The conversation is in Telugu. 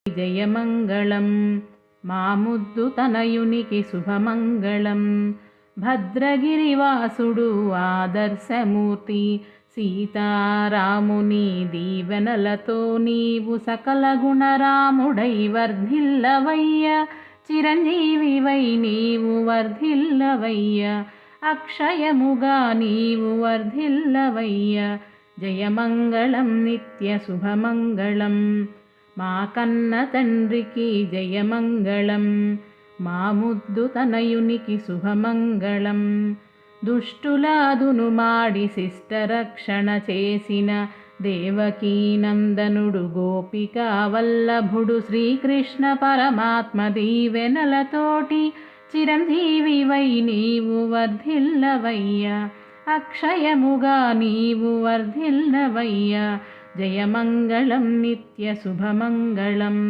జయమంగళం మా ముద్దు తనయునికి శుభమంగళం. భద్రగిరివాసుడు ఆదర్శమూర్తి సీతారాముని దీవెనలతో నీవు సకల గుణరాముడై వర్ధిల్లవయ్య. చిరంజీవివై నీవు వర్ధిల్లవయ్య. అక్షయముగా నీవు వర్ధిల్లవయ్య. జయమంగళం నిత్య శుభమంగళం. మా కన్న తండ్రికి జయమంగళం. మా ముద్దు తనయునికి శుభమంగళం. దుష్టులాదును మాడి శిష్టరక్షణ చేసిన దేవకీ నందనుడు గోపికా వల్లభుడు శ్రీకృష్ణ పరమాత్మ దీవెనలతోటి చిరంజీవివై నీవు వర్ధిల్లవయ్య. అక్షయముగా నీవు వర్ధిల్లవయ్య. జయమంగళం నిత్య శుభమంగళం.